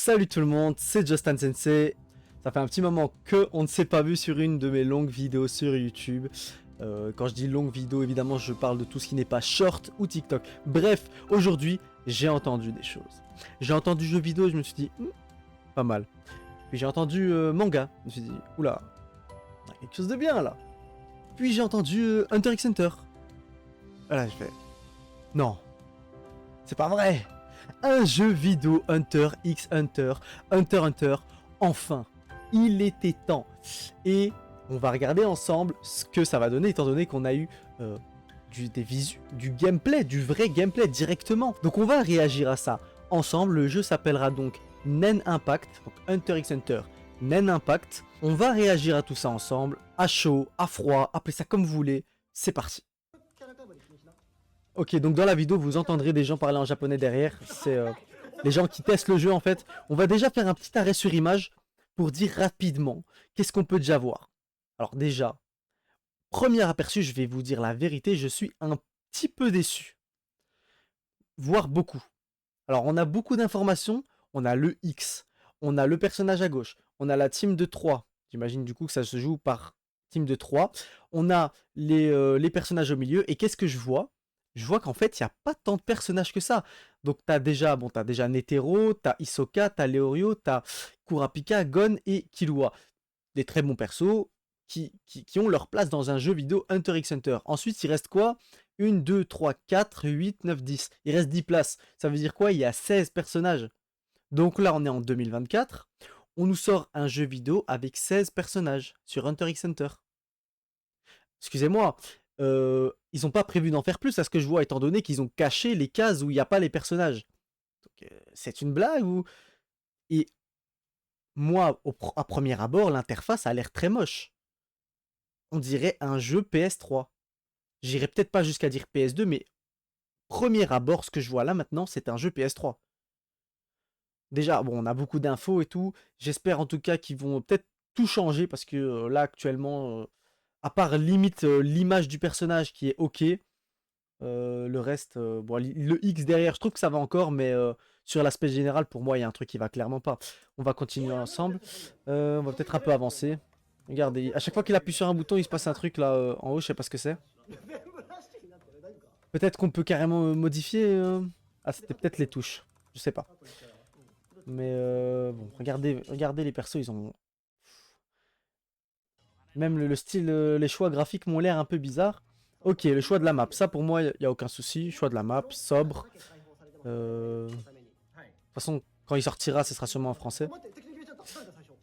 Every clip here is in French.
Salut tout le monde, c'est Justin Sensei. Ça fait un petit moment qu'on ne s'est pas vu sur une de mes longues vidéos sur YouTube. Quand je dis longue vidéo, évidemment, je parle de tout ce qui n'est pas short ou TikTok. Bref, aujourd'hui, j'ai entendu des choses. J'ai entendu jeux vidéo et je me suis dit, pas mal. Puis j'ai entendu manga. Je me suis dit, oula, il y a quelque chose de bien là. Puis j'ai entendu Hunter x Hunter. Voilà, je fais, non, c'est pas vrai. Un jeu vidéo Hunter x Hunter, Hunter x Hunter, enfin, il était temps. Et on va regarder ensemble ce que ça va donner, étant donné qu'on a eu des visus, du gameplay, du vrai gameplay directement. Donc on va réagir à ça ensemble. Le jeu s'appellera donc Nen Impact, donc Hunter x Hunter, Nen Impact. On va réagir à tout ça ensemble, à chaud, à froid, appelez ça comme vous voulez. C'est parti. Ok, donc dans la vidéo, vous entendrez des gens parler en japonais derrière. C'est les gens qui testent le jeu en fait. On va déjà faire un petit arrêt sur image pour dire rapidement qu'est-ce qu'on peut déjà voir. Alors déjà, premier aperçu, je vais vous dire la vérité, je suis un petit peu déçu. Voire beaucoup. Alors on a beaucoup d'informations, on a le X, on a le personnage à gauche, on a la team de 3. J'imagine du coup que ça se joue par team de 3. On a les personnages au milieu, et qu'est-ce que je vois? Je vois qu'en fait, il n'y a pas tant de personnages que ça. Donc, t'as déjà Netero, t'as Hisoka, t'as Leorio, t'as Kurapika, Gon et Killua. Des très bons persos qui ont leur place dans un jeu vidéo Hunter x Hunter. Ensuite, il reste quoi? 1, 2, 3, 4, 8, 9, 10. Il reste 10 places. Ça veut dire quoi? Il y a 16 personnages. Donc là, on est en 2024. On nous sort un jeu vidéo avec 16 personnages sur Hunter x Hunter. Excusez-moi, ils n'ont pas prévu d'en faire plus à ce que je vois, étant donné qu'ils ont caché les cases où il n'y a pas les personnages. C'est une blague ou... Et moi, à premier abord, l'interface a l'air très moche. On dirait un jeu PS3. J'irai peut-être pas jusqu'à dire PS2, mais premier abord, ce que je vois là maintenant, c'est un jeu PS3. Déjà, bon, on a beaucoup d'infos et tout. J'espère en tout cas qu'ils vont peut-être tout changer, parce que là, actuellement... à part limite l'image du personnage qui est ok, le reste, bon, le X derrière, je trouve que ça va encore, mais sur l'aspect général, pour moi, il y a un truc qui va clairement pas. On va continuer ensemble. On va peut-être un peu avancer. Regardez, à chaque fois qu'il appuie sur un bouton, il se passe un truc là en haut, je sais pas ce que c'est. Peut-être qu'on peut carrément modifier. Ah, c'était peut-être les touches, je sais pas. Mais bon, regardez les persos, ils ont... Même le style, les choix graphiques m'ont l'air un peu bizarres. Ok, le choix de la map, ça pour moi, il n'y a aucun souci. Choix de la map, sobre. De toute façon, quand il sortira, ce sera sûrement en français.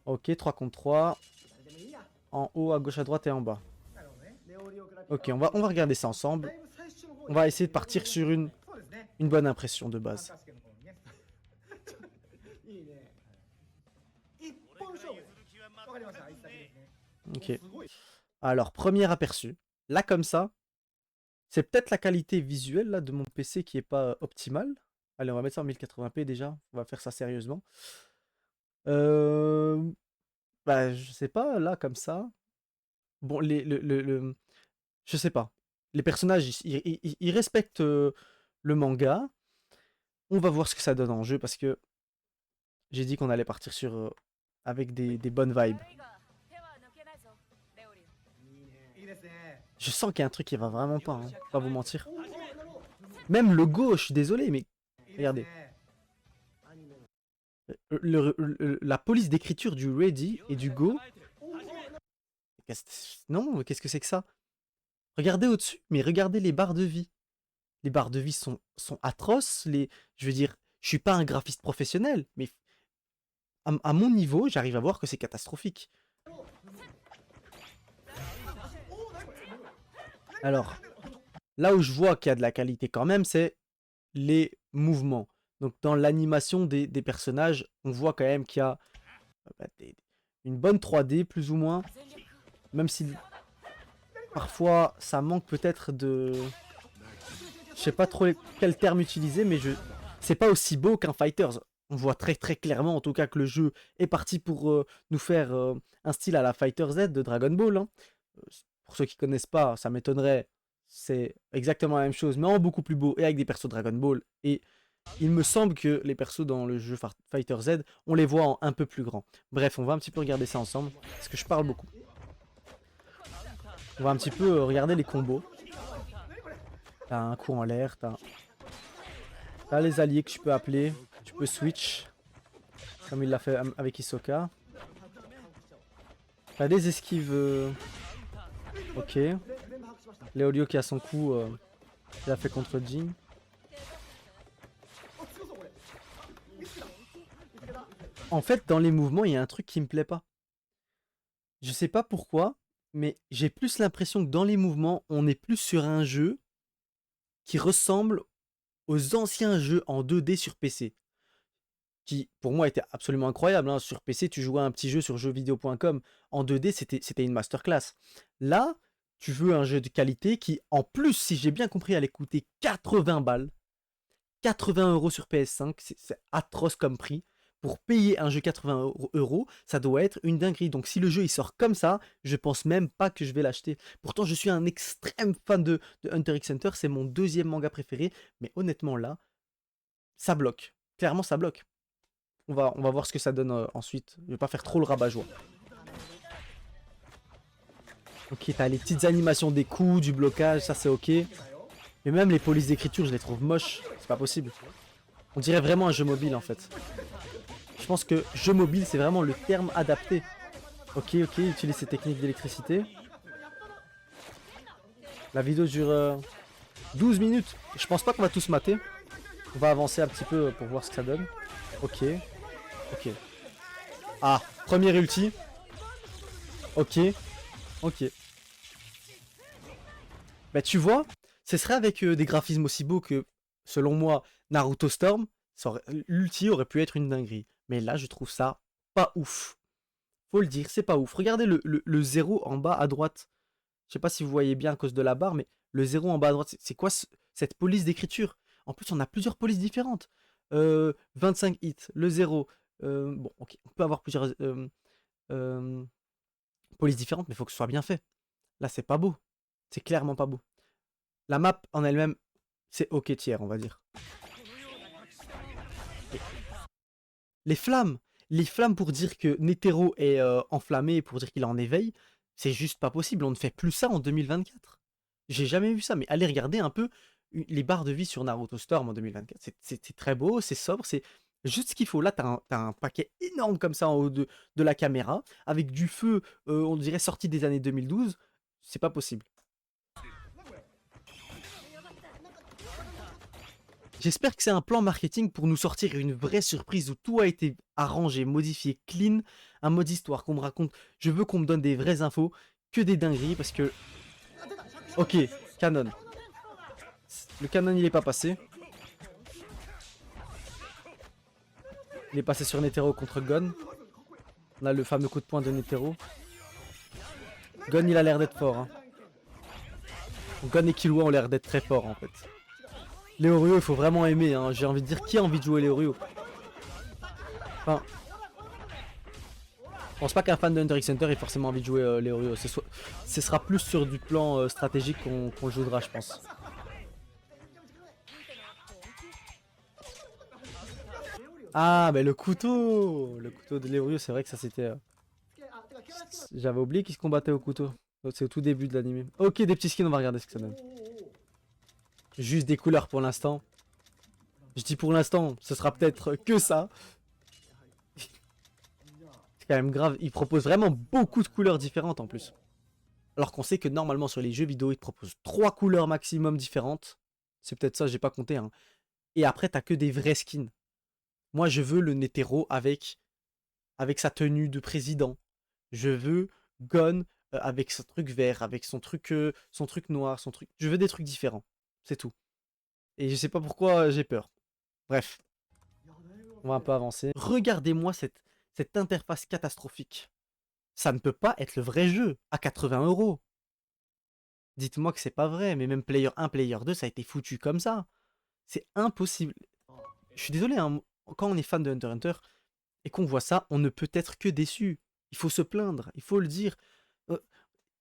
Ok, 3 contre 3. En haut, à gauche, à droite et en bas. Ok, on va regarder ça ensemble. On va essayer de partir sur une bonne impression de base. Ok. Alors, premier aperçu. Là, comme ça, c'est peut-être la qualité visuelle là, de mon PC qui est pas optimale. Allez, on va mettre ça en 1080p déjà. On va faire ça sérieusement. Bah, je sais pas, là, comme ça. Bon, je sais pas. Les personnages, ils respectent le manga. On va voir ce que ça donne en jeu, parce que j'ai dit qu'on allait partir sur avec des bonnes vibes. Je sens qu'il y a un truc qui va vraiment pas, hein, pas vous mentir. Même le Go, je suis désolé, mais regardez. La police d'écriture du Ready et du Go. Non, qu'est-ce que c'est que ça? Regardez au-dessus, mais regardez les barres de vie. Les barres de vie sont atroces. Je veux dire, je suis pas un graphiste professionnel, mais à mon niveau, j'arrive à voir que c'est catastrophique. Alors, là où je vois qu'il y a de la qualité quand même, c'est les mouvements. Donc dans l'animation des personnages, on voit quand même qu'il y a une bonne 3D plus ou moins. Même si parfois ça manque peut-être de... Je sais pas trop quel terme utiliser, mais c'est pas aussi beau qu'un Fighters. On voit très très clairement en tout cas que le jeu est parti pour nous faire un style à la Fighter Z de Dragon Ball. Hein. Pour ceux qui connaissent pas, ça m'étonnerait. C'est exactement la même chose, mais en beaucoup plus beau et avec des persos Dragon Ball. Et Il me semble que les persos dans le jeu Fighter Z, on les voit en un peu plus grand. Bref, on va un petit peu regarder ça ensemble, parce que je parle beaucoup. On va un petit peu regarder les combos. T'as un coup en l'air, t'as les alliés que tu peux appeler, tu peux switch, comme il l'a fait avec Hisoka. T'as des esquives... Ok. Léolio qui a son coup, il a fait contre Jin. En fait, dans les mouvements, il y a un truc qui me plaît pas. Je sais pas pourquoi, mais j'ai plus l'impression que dans les mouvements, on est plus sur un jeu qui ressemble aux anciens jeux en 2D sur PC. Qui, pour moi, était absolument incroyable. Hein. Sur PC, tu jouais à un petit jeu sur jeuxvideo.com en 2D, c'était une masterclass. Là, tu veux un jeu de qualité qui, en plus, si j'ai bien compris, allait coûter 80 balles. 80 € sur PS5, c'est atroce comme prix. Pour payer un jeu 80 €, ça doit être une dinguerie. Donc si le jeu il sort comme ça, je pense même pas que je vais l'acheter. Pourtant, je suis un extrême fan de Hunter x Hunter, c'est mon deuxième manga préféré. Mais honnêtement là, ça bloque. Clairement, ça bloque. On va voir ce que ça donne ensuite. Je vais pas faire trop le rabat-joie. Ok, t'as les petites animations des coups, du blocage, ça c'est ok. Mais même les polices d'écriture, je les trouve moches. C'est pas possible. On dirait vraiment un jeu mobile en fait. Je pense que jeu mobile, c'est vraiment le terme adapté. Ok, utilise ces techniques d'électricité. La vidéo dure 12 minutes. Je pense pas qu'on va tous mater. On va avancer un petit peu pour voir ce que ça donne. Ok. Ah, premier ulti. Ok. Bah tu vois, ce serait avec des graphismes aussi beaux que, selon moi, Naruto Storm, l'ulti aurait pu être une dinguerie. Mais là, je trouve ça pas ouf. Faut le dire, c'est pas ouf. Regardez le 0 en bas à droite. Je sais pas si vous voyez bien à cause de la barre, mais le 0 en bas à droite, c'est quoi cette police d'écriture? En plus, on a plusieurs polices différentes. 25 hits, le 0. Bon, ok, on peut avoir plusieurs euh, polices différentes, mais il faut que ce soit bien fait. Là, c'est pas beau. C'est clairement pas beau. La map en elle-même, c'est ok tiers, on va dire. Les flammes! Les flammes pour dire que Netero est enflammé, pour dire qu'il est en éveil, c'est juste pas possible. On ne fait plus ça en 2024. J'ai jamais vu ça, mais allez regarder un peu les barres de vie sur Naruto Storm en 2024. C'est très beau, c'est sobre, c'est juste ce qu'il faut. Là, t'as un paquet énorme comme ça en haut de la caméra, avec du feu, on dirait sorti des années 2012. C'est pas possible. J'espère que c'est un plan marketing pour nous sortir une vraie surprise où tout a été arrangé, modifié, clean, un mode histoire qu'on me raconte. Je veux qu'on me donne des vraies infos, que des dingueries parce que... Ok, canon. Le canon il est pas passé. Il est passé sur Netero contre Gon. On a le fameux coup de poing de Netero. Gon il a l'air d'être fort. Hein. Gon et Killua ont l'air d'être très forts en fait. Léorio il faut vraiment aimer. Hein. J'ai envie de dire qui a envie de jouer Léorio. Enfin... Je pense pas qu'un fan de Hunter x Hunter ait forcément envie de jouer Léorio. Ce sera plus sur du plan stratégique qu'on le jouera, je pense. Ah, mais le couteau! Le couteau de Léorio, c'est vrai que ça c'était... J'avais oublié qu'il se combattait au couteau. C'est au tout début de l'anime. Ok, des petits skins, on va regarder ce que ça donne. Juste des couleurs pour l'instant. Je dis pour l'instant, ce sera peut-être que ça. C'est quand même grave. Il propose vraiment beaucoup de couleurs différentes en plus. Alors qu'on sait que normalement sur les jeux vidéo, ils te proposent 3 couleurs maximum différentes. C'est peut-être ça, j'ai pas compté. Hein. Et après, t'as que des vrais skins. Moi, je veux le Netero avec sa tenue de président. Je veux Gon avec son truc vert, avec son truc noir, son truc... Je veux des trucs différents. C'est tout. Et je sais pas pourquoi j'ai peur. Bref. On va un peu avancer. Regardez-moi cette interface catastrophique. Ça ne peut pas être le vrai jeu à 80 €. Dites-moi que c'est pas vrai, mais même Player 1, Player 2, ça a été foutu comme ça. C'est impossible. Je suis désolé, hein, quand on est fan de Hunter x Hunter et qu'on voit ça, on ne peut être que déçu. Il faut se plaindre, il faut le dire. Euh,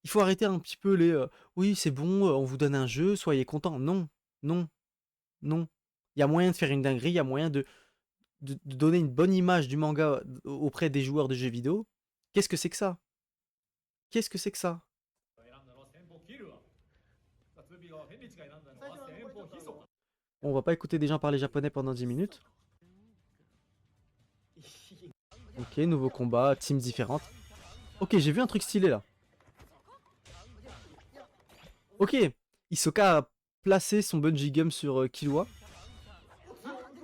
il faut arrêter un petit peu les oui, c'est bon, on vous donne un jeu, soyez contents. Non, non, non. Il y a moyen de faire une dinguerie, il y a moyen de donner une bonne image du manga auprès des joueurs de jeux vidéo. Qu'est-ce que c'est que ça? Qu'est-ce que c'est que ça? On va pas écouter des gens parler japonais pendant 10 minutes. Ok, nouveau combat, team différente. Ok, j'ai vu un truc stylé là. Ok, Hisoka a placé son bungee gum sur Killua.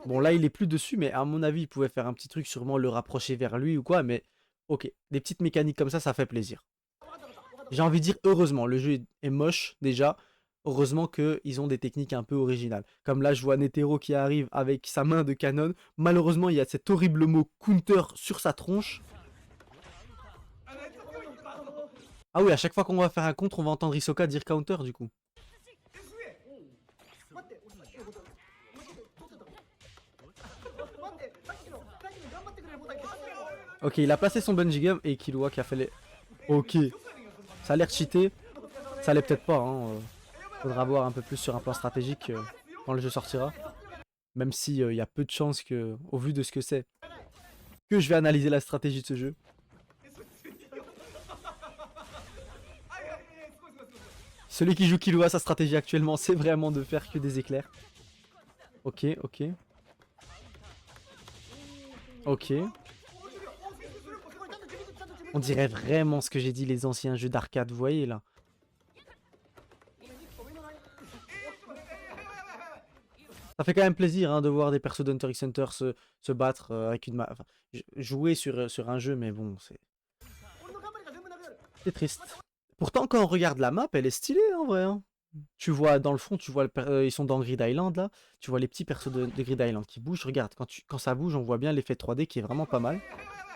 Bon, là, il est plus dessus, mais à mon avis, il pouvait faire un petit truc, sûrement le rapprocher vers lui ou quoi, mais ok. Des petites mécaniques comme ça fait plaisir. J'ai envie de dire heureusement, le jeu est moche déjà. Heureusement qu'ils ont des techniques un peu originales. Comme là, je vois Netero qui arrive avec sa main de canon. Malheureusement, il y a cet horrible mot counter sur sa tronche. Ah oui, à chaque fois qu'on va faire un contre, on va entendre Hisoka dire counter du coup. Ok, il a placé son bungee gum et Killua qui a fait les... Ok. Ça a l'air cheaté. Ça l'est peut-être pas. Hein. Faudra voir un peu plus sur un plan stratégique quand le jeu sortira. Même si il y a peu de chances que, au vu de ce que c'est, que je vais analyser la stratégie de ce jeu. Celui qui joue Killua, sa stratégie actuellement, c'est vraiment de faire que des éclairs. Ok, ok. Ok. On dirait vraiment ce que j'ai dit, les anciens jeux d'arcade, vous voyez là. Ça fait quand même plaisir hein, de voir des persos d'Hunter x Hunter se battre avec une enfin, jouer sur un jeu, mais bon, c'est triste. Pourtant, quand on regarde la map, elle est stylée en vrai. Hein. Tu vois dans le fond, tu vois ils sont dans Grid Island là. Tu vois les petits persos de Grid Island qui bougent. Regarde, quand ça bouge, on voit bien l'effet 3D qui est vraiment pas mal.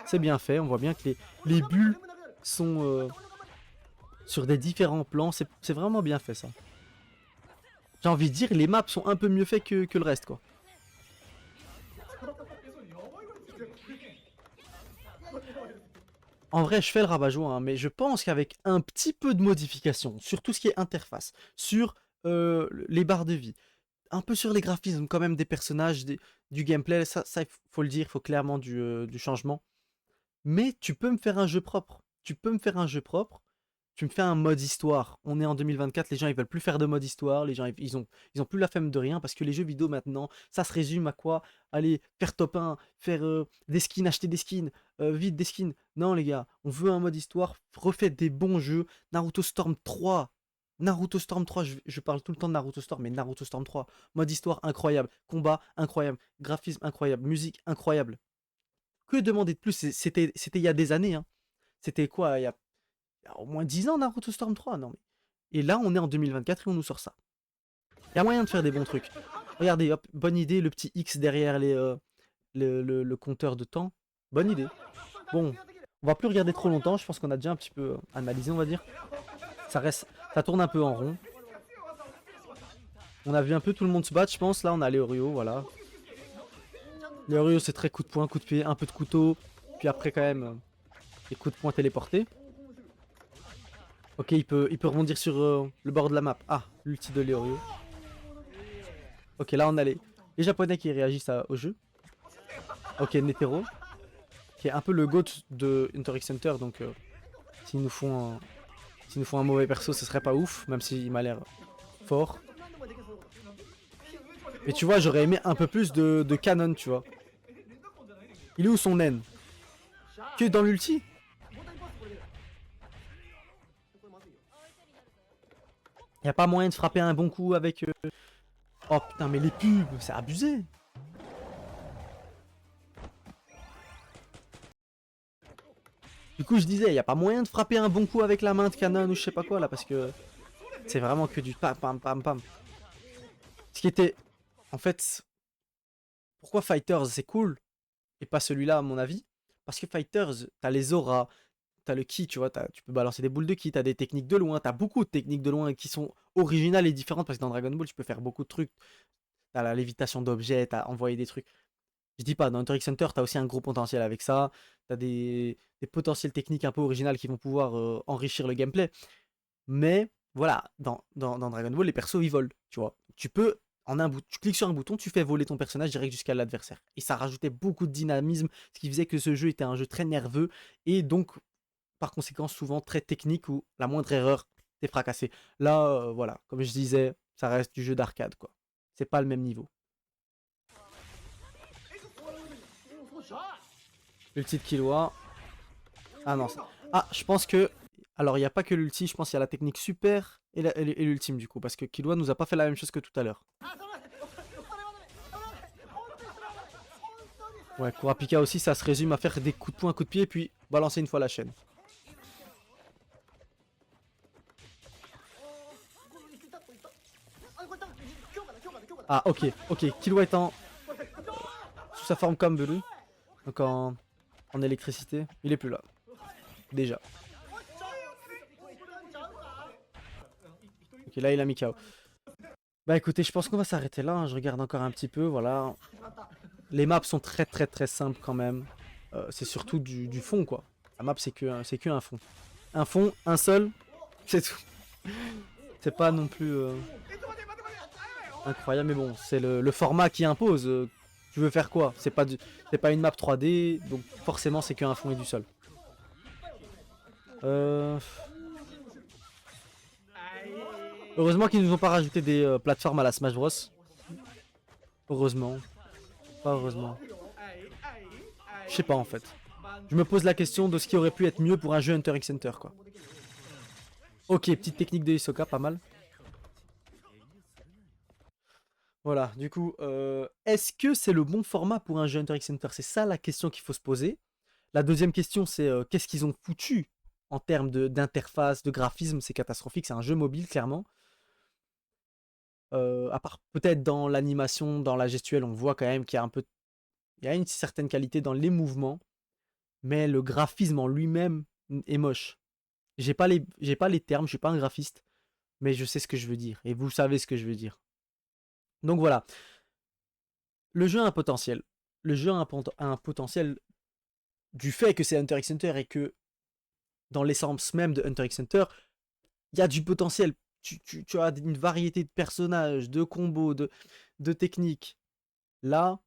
C'est bien fait, on voit bien que les bulles sont sur des différents plans. C'est vraiment bien fait ça. J'ai envie de dire, les maps sont un peu mieux faits que le reste quoi. En vrai, je fais le rabat-joie, hein, mais je pense qu'avec un petit peu de modification sur tout ce qui est interface, sur les barres de vie, un peu sur les graphismes quand même des personnages, du gameplay, ça faut le dire, il faut clairement du changement. Mais tu peux me faire un jeu propre. Tu peux me faire un jeu propre. Tu me fais un mode histoire. On est en 2024, les gens ils veulent plus faire de mode histoire, les gens ils ont plus la flemme de rien parce que les jeux vidéo maintenant, ça se résume à quoi? Aller faire top 1, faire des skins, acheter des skins, vite des skins. Non les gars, on veut un mode histoire, refaites des bons jeux. Naruto Storm 3. Naruto Storm 3, je parle tout le temps de Naruto Storm, mais Naruto Storm 3, mode histoire incroyable, combat incroyable, graphisme incroyable, musique incroyable. Que demander de plus? C'était il y a des années, hein. C'était quoi? Il y a au moins 10 ans Naruto Storm 3, non mais. Et là, on est en 2024 et on nous sort ça. Il y a moyen de faire des bons trucs. Regardez, hop, bonne idée, le petit X derrière le compteur de temps. Bonne idée. Bon, on va plus regarder trop longtemps, je pense qu'on a déjà un petit peu analysé, on va dire. Ça tourne un peu en rond. On a vu un peu tout le monde se battre, je pense. Là, on a les Oreo, voilà. Les Oreo, c'est très coup de poing, coup de pied, un peu de couteau. Puis après, quand même, les coups de poing téléportés. Ok, il peut rebondir sur le bord de la map. Ah, l'ulti de Leorio. Ok, là on a les Japonais qui réagissent au jeu. Ok, Netero, qui est un peu le GOAT de Hunter x Hunter, donc s'ils nous font un mauvais perso, ce serait pas ouf, même s'il m'a l'air fort. Mais tu vois, j'aurais aimé un peu plus de canon, tu vois. Il est où son naine? Que dans l'ulti? Y a pas moyen de frapper un bon coup avec... Oh putain, mais les pubs, c'est abusé. Du coup, je disais, y a pas moyen de frapper un bon coup avec la main de canon ou je sais pas quoi là, parce que c'est vraiment que du pam pam pam pam. Ce qui était... En fait, pourquoi Fighters c'est cool et pas celui-là à mon avis? Parce que Fighters, t'as les auras, t'as le ki, tu vois, tu peux balancer des boules de ki, t'as des techniques de loin, t'as beaucoup de techniques de loin qui sont originales et différentes parce que dans Dragon Ball, tu peux faire beaucoup de trucs. T'as la lévitation d'objets, t'as envoyé des trucs. Je dis pas, dans Hunter x Hunter, t'as aussi un gros potentiel avec ça. T'as des potentiels techniques un peu originales qui vont pouvoir enrichir le gameplay. Mais voilà, dans Dragon Ball, les persos ils volent, tu vois. Tu peux en un bout, tu cliques sur un bouton, tu fais voler ton personnage direct jusqu'à l'adversaire. Et ça rajoutait beaucoup de dynamisme, ce qui faisait que ce jeu était un jeu très nerveux et donc par conséquent souvent très technique où la moindre erreur t'es fracassé. Là, voilà, comme je disais, ça reste du jeu d'arcade quoi. C'est pas le même niveau. L'ulti de Killua. Ah non. Ah, je pense que. Alors, il n'y a pas que l'ulti, je pense qu'il y a la technique super et l'ultime du coup. Parce que Killua nous a pas fait la même chose que tout à l'heure. Ouais, Kurapika aussi, ça se résume à faire des coups de poing, coups de pied et puis balancer une fois la chaîne. Ah, ok, ok. Killua est sous sa forme comme Bulu. Donc en électricité. Il est plus là. Déjà. Ok, là il a mis KO. Bah écoutez, je pense qu'on va s'arrêter là. Hein. Je regarde encore un petit peu, voilà. Les maps sont très très très simples quand même. C'est surtout du fond quoi. La map c'est que un fond. Un fond, un seul, c'est tout. C'est pas non plus incroyable, mais bon, c'est le format qui impose. Tu veux faire quoi? C'est pas une map 3D, donc forcément c'est qu'un fond et du sol. Heureusement qu'ils nous ont pas rajouté des plateformes à la Smash Bros. Heureusement. Pas heureusement. Je sais pas en fait. Je me pose la question de ce qui aurait pu être mieux pour un jeu Hunter x Hunter quoi. Ok, petite technique de Hisoka, pas mal. Voilà, du coup, est-ce que c'est le bon format pour un jeu Hunter x Hunter? C'est ça la question qu'il faut se poser. La deuxième question, c'est qu'est-ce qu'ils ont foutu en termes d'interface, de graphisme? C'est catastrophique, c'est un jeu mobile, clairement. À part peut-être dans l'animation, dans la gestuelle, on voit quand même qu'il y a un peu... Il y a une certaine qualité dans les mouvements, mais le graphisme en lui-même est moche. J'ai pas les termes, je suis pas un graphiste, mais je sais ce que je veux dire, et vous savez ce que je veux dire. Donc voilà, le jeu a un potentiel. Le jeu a un potentiel du fait que c'est Hunter x Hunter et que dans l'essence même de Hunter x Hunter, il y a du potentiel. Tu as une variété de personnages, de combos, de techniques. Là,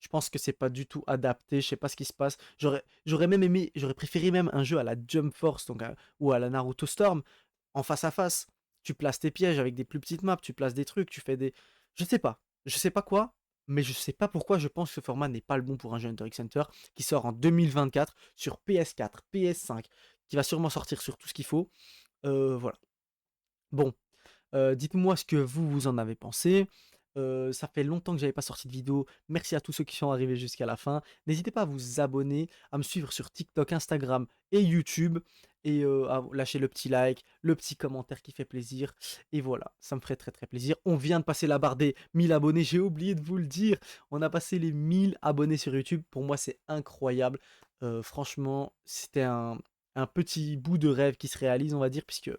je pense que c'est pas du tout adapté. Je sais pas ce qui se passe. J'aurais même aimé, j'aurais préféré même un jeu à la Jump Force donc ou à la Naruto Storm en face à face. Tu places tes pièges avec des plus petites maps, tu places des trucs, tu fais des. Je sais pas. Je sais pas quoi, mais je sais pas pourquoi je pense que ce format n'est pas le bon pour un jeu Hunter x Hunter qui sort en 2024 sur PS4, PS5, qui va sûrement sortir sur tout ce qu'il faut. Voilà. Bon, dites-moi ce que vous en avez pensé. Ça fait longtemps que j'avais pas sorti de vidéo. Merci à tous ceux qui sont arrivés jusqu'à la fin. N'hésitez pas à vous abonner, à me suivre sur TikTok, Instagram et YouTube. Et à lâcher le petit like, le petit commentaire qui fait plaisir. Et voilà, ça me ferait très très plaisir. On vient de passer la barre des 1000 abonnés, j'ai oublié de vous le dire. On a passé les 1000 abonnés sur YouTube. Pour moi, c'est incroyable. Franchement, c'était un petit bout de rêve qui se réalise, on va dire, puisque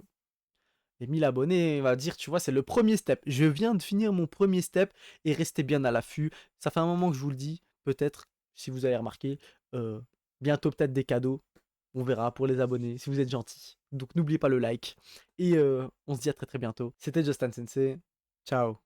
les 1000 abonnés, on va dire, tu vois, c'est le premier step. Je viens de finir mon premier step et restez bien à l'affût. Ça fait un moment que je vous le dis, peut-être, si vous avez remarqué, euh, bientôt peut-être des cadeaux. On verra pour les abonnés, si vous êtes gentils. Donc n'oubliez pas le like. Et on se dit à très très bientôt. C'était Justin Sensei. Ciao.